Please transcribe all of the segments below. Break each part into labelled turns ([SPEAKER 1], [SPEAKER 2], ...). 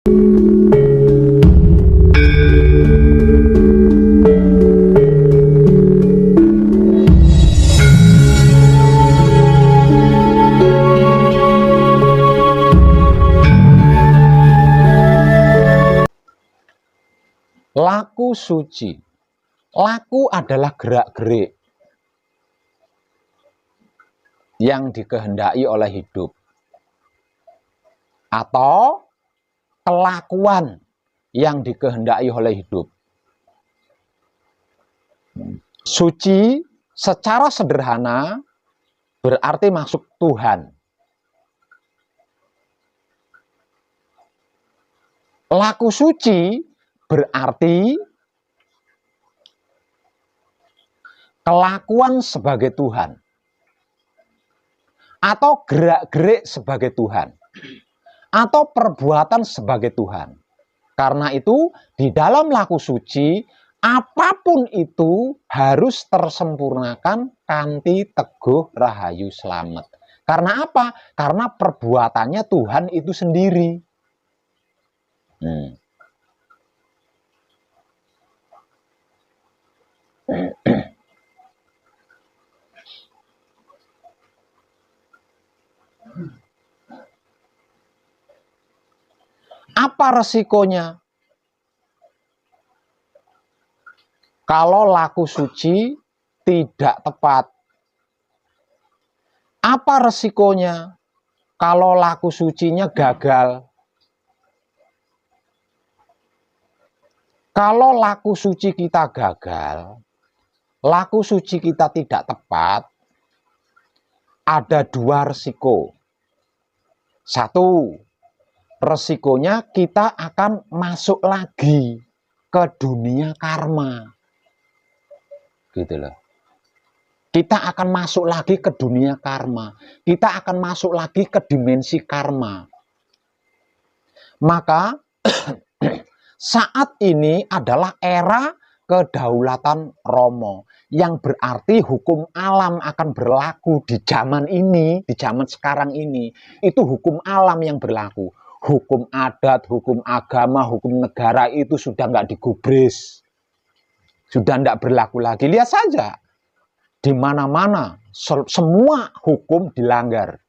[SPEAKER 1] Laku suci. Laku adalah gerak-gerik yang dikehendaki oleh hidup, atau kelakuan yang dikehendaki oleh hidup. Suci secara sederhana berarti masuk Tuhan. Laku suci berarti kelakuan sebagai Tuhan, atau gerak-gerik sebagai Tuhan, atau perbuatan sebagai Tuhan. Karena itu, di dalam laku suci, apapun itu harus tersempurnakan kanthi teguh rahayu slamet. Karena apa? Karena perbuatannya Tuhan itu sendiri. Apa resikonya kalau laku suci tidak tepat? Apa resikonya kalau laku sucinya gagal? Kalau laku suci kita gagal, laku suci kita tidak tepat, ada dua resiko. Satu, resikonya kita akan masuk lagi ke dunia karma. Gitu loh. Kita akan masuk lagi ke dunia karma. Kita akan masuk lagi ke dimensi karma. Maka saat ini adalah era kedaulatan Romo, yang berarti hukum alam akan berlaku di zaman ini, di zaman sekarang ini. Itu hukum alam yang berlaku. Hukum adat, hukum agama, hukum negara itu sudah nggak digubris. Sudah nggak berlaku lagi. Lihat saja, di mana-mana semua hukum dilanggar.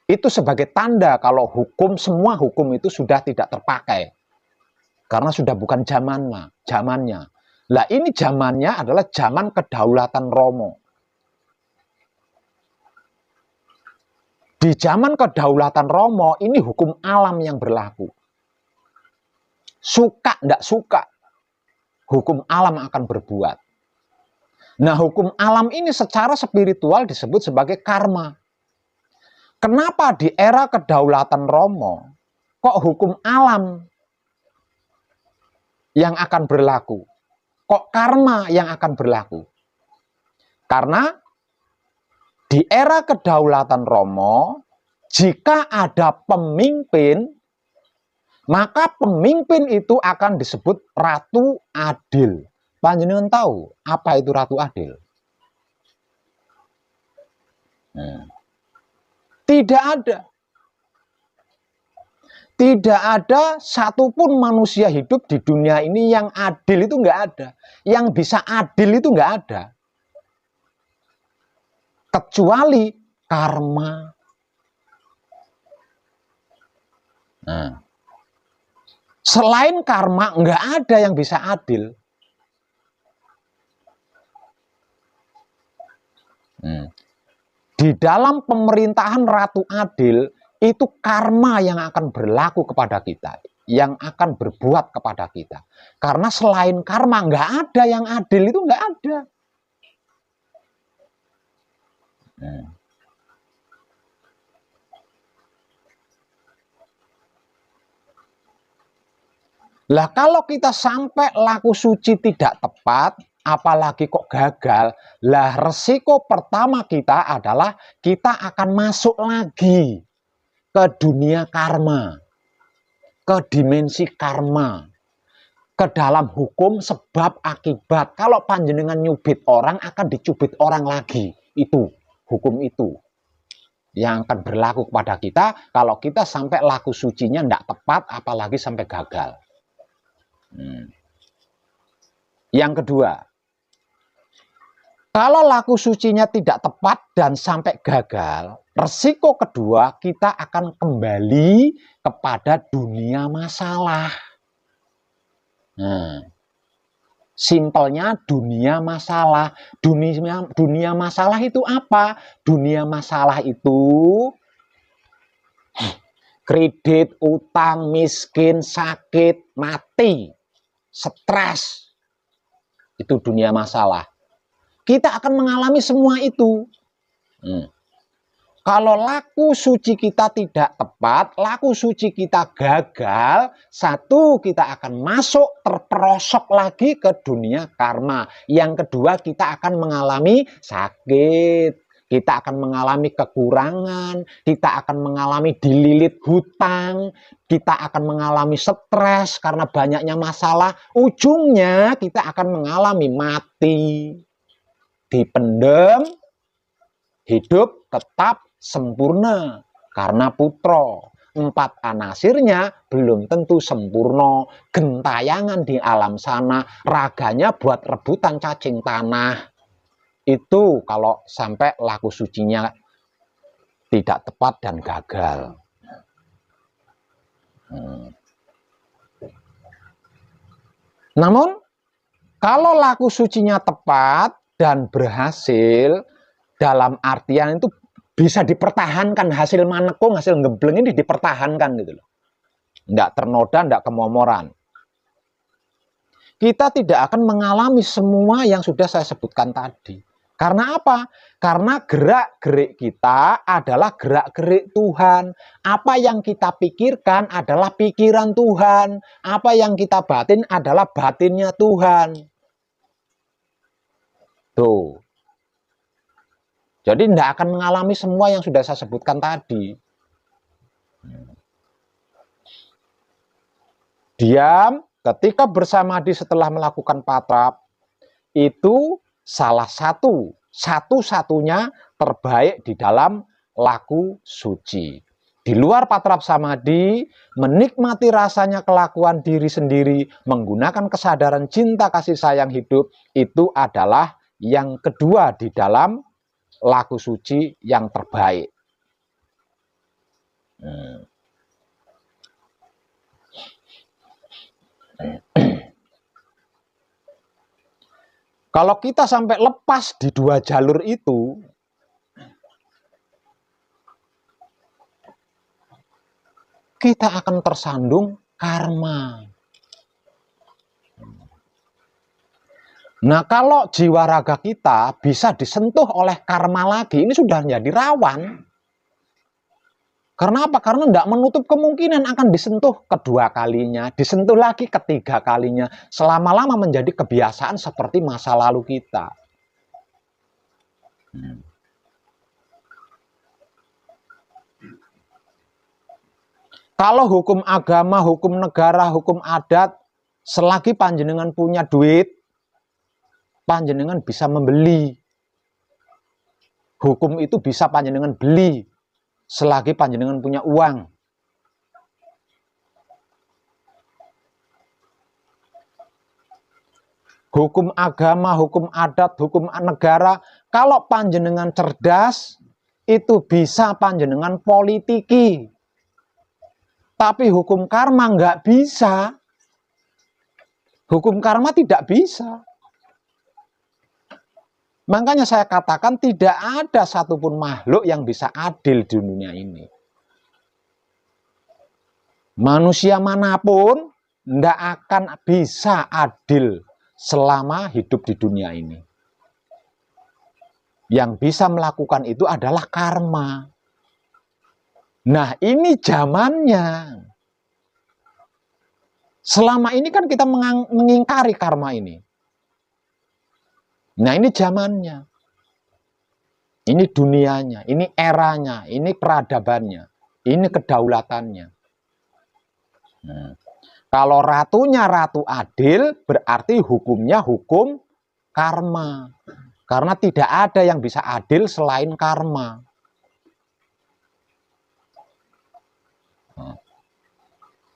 [SPEAKER 1] Itu sebagai tanda kalau semua hukum itu sudah tidak terpakai. Karena sudah bukan zamannya. Lah ini zamannya adalah zaman kedaulatan Romo. Di zaman kedaulatan Romo ini hukum alam yang berlaku. Suka ndak suka, hukum alam akan berbuat. Nah, hukum alam ini secara spiritual disebut sebagai karma. Kenapa di era kedaulatan Romo kok hukum alam yang akan berlaku? Kok karma yang akan berlaku? Karena di era kedaulatan Romo, jika ada pemimpin, maka pemimpin itu akan disebut Ratu Adil. Panjenengan tahu apa itu Ratu Adil? Tidak ada. Tidak ada satupun manusia hidup di dunia ini yang adil, itu nggak ada. Yang bisa adil itu nggak ada. Kecuali karma. Nah, selain karma nggak ada yang bisa adil. Di dalam pemerintahan Ratu Adil, itu karma yang akan berlaku kepada kita, yang akan berbuat kepada kita. Karena selain karma, nggak ada yang adil, itu nggak ada. Lah kalau kita sampai laku suci tidak tepat, apalagi kok gagal, lah resiko pertama kita adalah kita akan masuk lagi ke dunia karma, ke dimensi karma, ke dalam hukum sebab akibat. Kalau panjenengan nyubit orang, akan dicubit orang lagi. Itu hukum itu. yang akan berlaku kepada kita kalau kita sampai laku sucinya tidak tepat, apalagi sampai gagal. Yang kedua, kalau laku sucinya tidak tepat dan sampai gagal, resiko kedua kita akan kembali kepada dunia masalah. Simpelnya dunia masalah. Dunia masalah itu apa? Dunia masalah itu kredit, utang, miskin, sakit, mati, stres. Itu dunia masalah. Kita akan mengalami semua itu. Kalau laku suci kita tidak tepat, laku suci kita gagal, satu, kita akan masuk terperosok lagi ke dunia karma. Yang kedua, kita akan mengalami sakit, kita akan mengalami kekurangan, kita akan mengalami dililit hutang, kita akan mengalami stres karena banyaknya masalah. Ujungnya kita akan mengalami mati, dipendem, hidup tetap sempurna karena putra. 4 anasirnya belum tentu sempurna, gentayangan di alam sana, raganya buat rebutan cacing tanah. Itu kalau sampai laku sucinya tidak tepat dan gagal. Namun kalau laku sucinya tepat dan berhasil, dalam artian itu bisa dipertahankan, hasil manekung, hasil ngebleng ini dipertahankan gitu loh. Nggak ternoda, nggak kemomoran. Kita tidak akan mengalami semua yang sudah saya sebutkan tadi. Karena apa? Karena gerak-gerik kita adalah gerak-gerik Tuhan. Apa yang kita pikirkan adalah pikiran Tuhan. Apa yang kita batin adalah batinnya Tuhan. Tuh. Jadi tidak akan mengalami semua yang sudah saya sebutkan tadi. Diam ketika bersamadhi setelah melakukan patrap, itu salah satu-satunya terbaik di dalam laku suci. Di luar patrap samadhi, menikmati rasanya kelakuan diri sendiri, menggunakan kesadaran cinta kasih sayang hidup, itu adalah yang kedua di dalam laku suci yang terbaik. Kalau kita sampai lepas di 2 jalur itu, kita akan tersandung karma. Nah, kalau jiwa raga kita bisa disentuh oleh karma lagi, ini sudah menjadi rawan. Karena apa? Karena tidak menutup kemungkinan akan disentuh kedua kalinya, disentuh lagi ketiga kalinya, selama-lama menjadi kebiasaan seperti masa lalu kita. Kalau hukum agama, hukum negara, hukum adat, selagi panjenengan punya duit, panjenengan bisa membeli. Hukum itu bisa panjenengan beli selagi panjenengan punya uang. Hukum agama, hukum adat, hukum negara, kalau panjenengan cerdas, itu bisa panjenengan politiki. Tapi hukum karma nggak bisa. Hukum karma tidak bisa. Makanya saya katakan tidak ada satupun makhluk yang bisa adil di dunia ini. Manusia manapun tidak akan bisa adil selama hidup di dunia ini. Yang bisa melakukan itu adalah karma. Nah, ini zamannya. Selama ini kan kita mengingkari karma ini. Nah, ini zamannya. Ini dunianya, ini eranya, ini peradabannya, ini kedaulatannya. Nah, kalau ratunya ratu adil, berarti hukumnya hukum karma. Karena tidak ada yang bisa adil selain karma.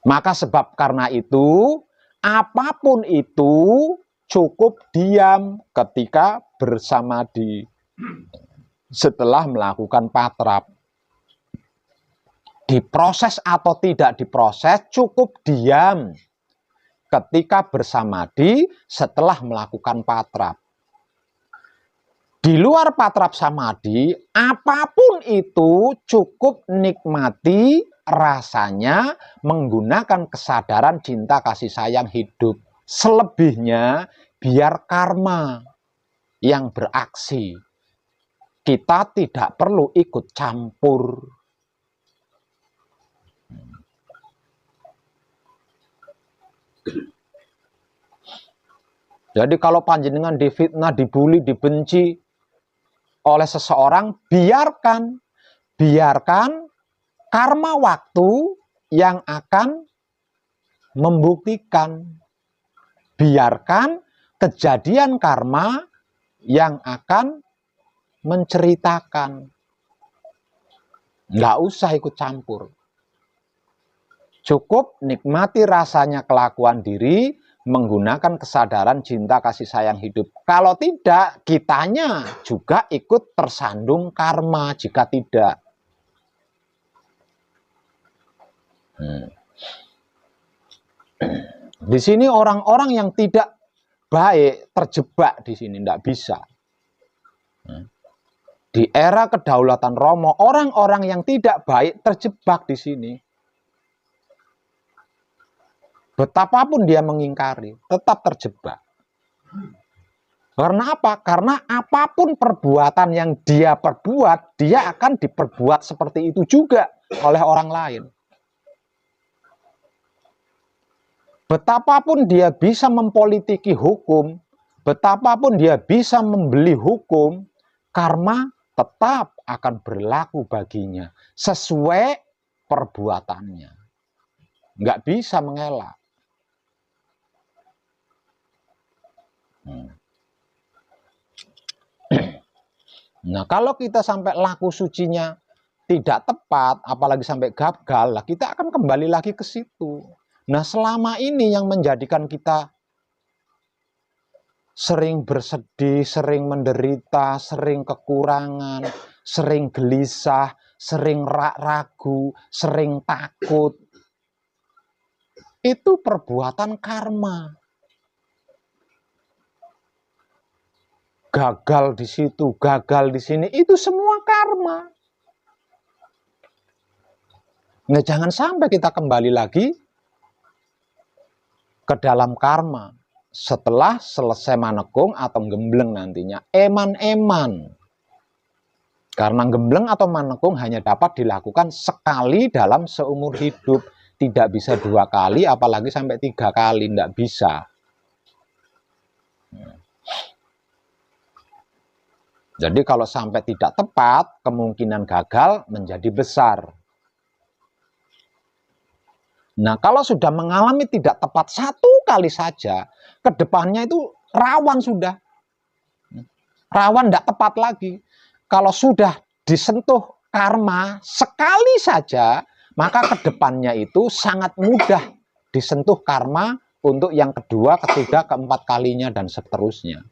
[SPEAKER 1] Maka sebab karena itu, apapun itu cukup diam ketika bersamadi. Setelah melakukan patrap, diproses atau tidak diproses, cukup diam ketika bersamadi setelah melakukan patrap. Di luar patrap samadi, apapun itu cukup nikmati rasanya menggunakan kesadaran cinta kasih sayang hidup. Selebihnya biar karma yang beraksi. Kita tidak perlu ikut campur. Jadi kalau panjenengan difitnah, dibully, dibenci oleh seseorang, biarkan karma waktu yang akan membuktikan. Biarkan kejadian karma yang akan menceritakan. Nggak usah ikut campur. Cukup nikmati rasanya kelakuan diri menggunakan kesadaran cinta kasih sayang hidup. Kalau tidak, kitanya juga ikut tersandung karma jika tidak. Di sini orang-orang yang tidak baik terjebak di sini, tidak bisa. Di era kedaulatan Romo, orang-orang yang tidak baik terjebak di sini. Betapapun dia mengingkari, tetap terjebak. Karena apa? Karena apapun perbuatan yang dia perbuat, dia akan diperbuat seperti itu juga oleh orang lain. Betapapun dia bisa mempolitiki hukum, betapapun dia bisa membeli hukum, karma tetap akan berlaku baginya sesuai perbuatannya. Nggak bisa mengelak. Nah, kalau kita sampai laku sucinya tidak tepat, apalagi sampai gagal, lah kita akan kembali lagi ke situ. Nah, selama ini yang menjadikan kita sering bersedih, sering menderita, sering kekurangan, sering gelisah, sering ragu, sering takut, itu perbuatan karma. Gagal di situ, gagal di sini, itu semua karma. Nah, jangan sampai kita kembali lagi ke dalam karma setelah selesai manekung atau gembleng nantinya. Eman-eman. Karena gembleng atau manekung hanya dapat dilakukan sekali dalam seumur hidup. Tidak bisa 2 kali, apalagi sampai 3 kali, tidak bisa. Jadi kalau sampai tidak tepat, kemungkinan gagal menjadi besar. Nah, kalau sudah mengalami tidak tepat 1 kali saja, kedepannya itu rawan sudah. Rawan tidak tepat lagi. Kalau sudah disentuh karma sekali saja, maka kedepannya itu sangat mudah disentuh karma untuk yang kedua, ketiga, keempat kalinya, dan seterusnya.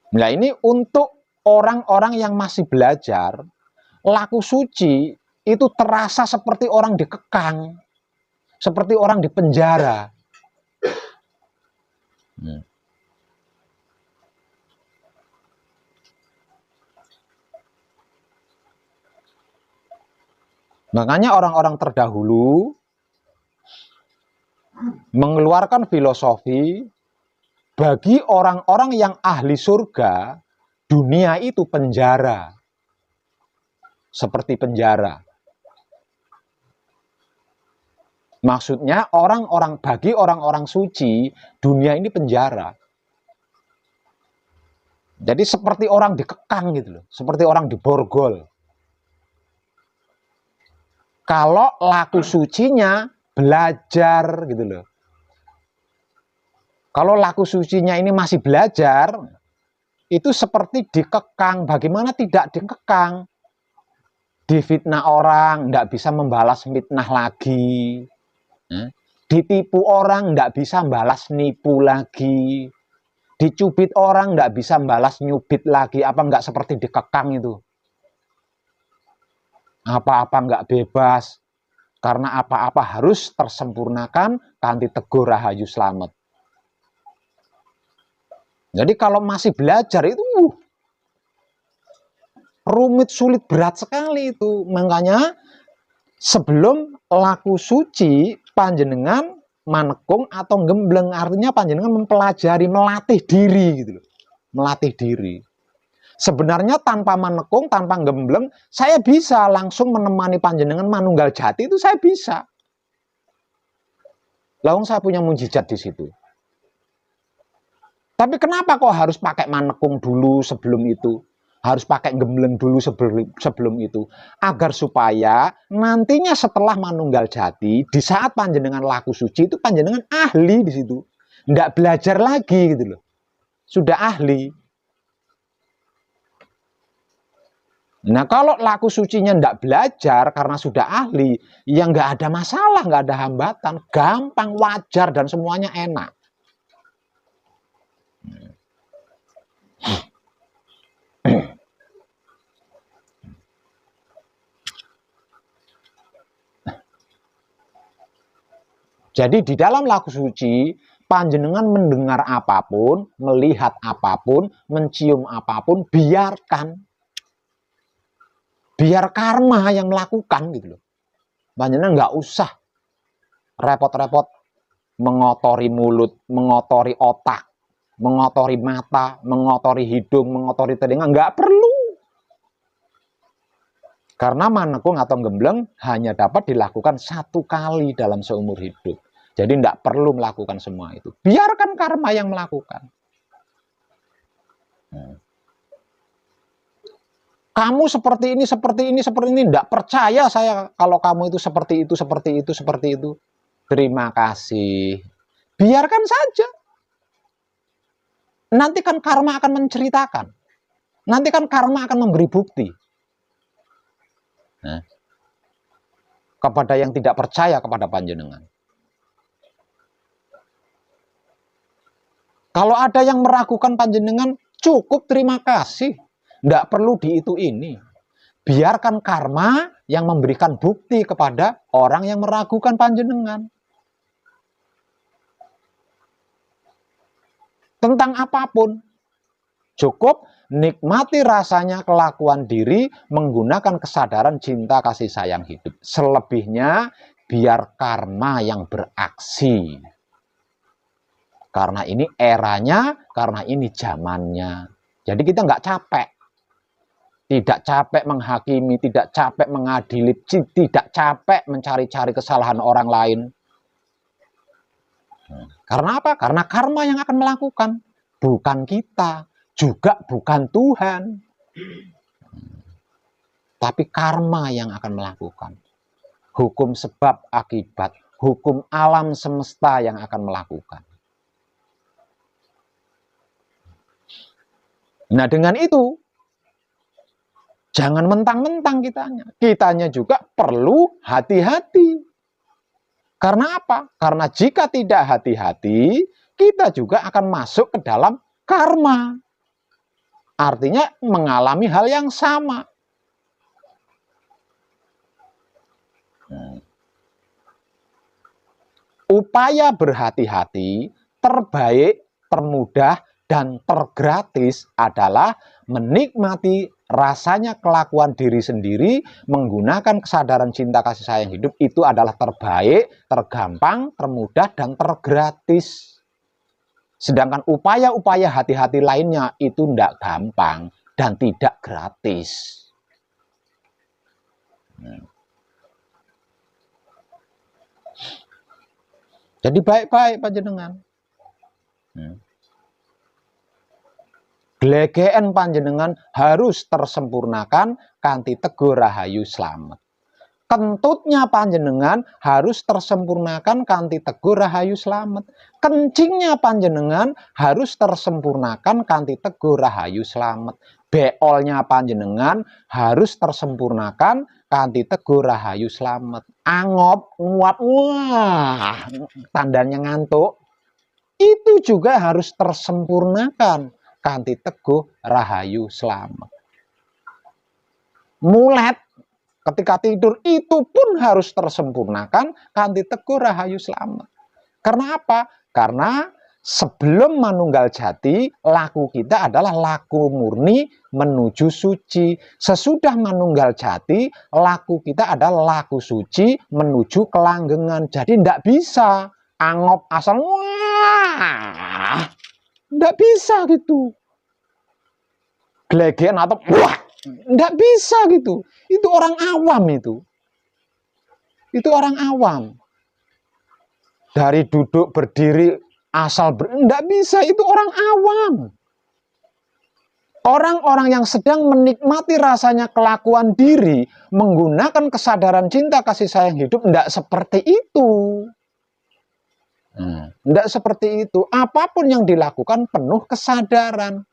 [SPEAKER 1] Nah, ini untuk orang-orang yang masih belajar, laku suci itu terasa seperti orang dikekang, seperti orang di penjara. Makanya orang-orang terdahulu mengeluarkan filosofi bagi orang-orang yang ahli surga, dunia itu penjara. Seperti penjara. Maksudnya bagi orang-orang suci, dunia ini penjara. Jadi seperti orang dikekang gitu loh, seperti orang diborgol. Kalau laku sucinya belajar gitu loh. Kalau laku sucinya ini masih belajar, itu seperti dikekang. Bagaimana tidak dikekang? difitnah orang, ndak bisa membalas fitnah lagi. Ditipu orang, ndak bisa balas nipu lagi. Dicubit orang, ndak bisa balas nyubit lagi. Apa nggak seperti dikekang itu? Apa-apa nggak bebas. Karena apa-apa harus tersempurnakan kanthi teguh rahayu slamet. Jadi kalau masih belajar itu rumit, sulit, berat sekali itu. Makanya sebelum laku suci, panjenengan manekung atau gembleng, artinya panjenengan mempelajari, melatih diri gitu loh. Melatih diri. Sebenarnya tanpa manekung, tanpa gembleng, saya bisa langsung menemani panjenengan manunggal jati, itu saya bisa. Lawang saya punya mujizat di situ. Tapi kenapa kok harus pakai manekung dulu sebelum itu? Harus pakai gembleng dulu sebelum itu? Agar supaya nantinya setelah manunggal jati, di saat panjenengan laku suci itu panjenengan ahli di situ. Nggak belajar lagi gitu loh. Sudah ahli. Nah kalau laku sucinya nggak belajar karena sudah ahli, ya nggak ada masalah, nggak ada hambatan, gampang, wajar, dan semuanya enak. Jadi di dalam laku suci, panjenengan mendengar apapun, melihat apapun, mencium apapun, biarkan. Biar karma yang melakukan gitu loh. Panjenengan nggak usah repot-repot mengotori mulut, mengotori otak, mengotori mata, mengotori hidung, mengotori telinga. Nggak perlu. Karena manekung atau gembleng hanya dapat dilakukan satu kali dalam seumur hidup. Jadi tidak perlu melakukan semua itu. Biarkan karma yang melakukan. Kamu seperti ini, seperti ini, seperti ini. Tidak percaya saya kalau kamu itu seperti itu, seperti itu, seperti itu. Terima kasih. Biarkan saja. Nanti kan karma akan menceritakan. Nanti kan karma akan memberi bukti. Kepada yang tidak percaya kepada panjenengan. Kalau ada yang meragukan panjenengan, cukup terima kasih. Tidak perlu di itu ini. Biarkan karma yang memberikan bukti kepada orang yang meragukan panjenengan. Tentang apapun. Cukup nikmati rasanya kelakuan diri menggunakan kesadaran cinta kasih sayang hidup. Selebihnya biar karma yang beraksi. Karena ini eranya, karena ini zamannya. Jadi kita nggak capek. Tidak capek menghakimi, tidak capek mengadili, tidak capek mencari-cari kesalahan orang lain. Karena apa? Karena karma yang akan melakukan. Bukan kita, juga bukan Tuhan. Tapi karma yang akan melakukan. Hukum sebab akibat, hukum alam semesta yang akan melakukan. Nah dengan itu, jangan mentang-mentang kitanya juga perlu hati-hati. Karena apa? Karena jika tidak hati-hati, kita juga akan masuk ke dalam karma. Artinya mengalami hal yang sama. Upaya berhati-hati terbaik, termudah, dan tergratis adalah menikmati rasanya kelakuan diri sendiri menggunakan kesadaran cinta kasih sayang hidup. Itu adalah terbaik, tergampang, termudah, dan tergratis. Sedangkan upaya-upaya hati-hati lainnya itu tidak gampang dan tidak gratis. Jadi baik-baik panjenengan. Glegeken panjenengan harus tersempurnakan kanthi teguh rahayu slamet. Kentutnya panjenengan harus tersempurnakan kanthi teguh rahayu slamet. Kencingnya panjenengan harus tersempurnakan kanthi teguh rahayu slamet. Beolnya panjenengan harus tersempurnakan kanthi teguh rahayu slamet. Angop, nguap, wah, tandanya ngantuk. Itu juga harus tersempurnakan kanthi teguh rahayu slamet. Mulet ketika tidur itu pun harus tersempurnakan kanthi teguh rahayu slamet. Karena apa? Karena sebelum manunggal jati, laku kita adalah laku murni menuju suci. Sesudah manunggal jati, laku kita adalah laku suci menuju kelanggengan. Jadi tidak bisa angop asal wah, tidak bisa gitu. Glegen atau wah, tidak bisa gitu. Itu orang awam itu. Itu orang awam. Dari duduk berdiri asal tidak bisa, itu orang awam. Orang-orang yang sedang menikmati rasanya kelakuan diri, menggunakan kesadaran cinta kasih sayang hidup, tidak seperti itu. Tidak seperti itu. Apapun yang dilakukan penuh kesadaran.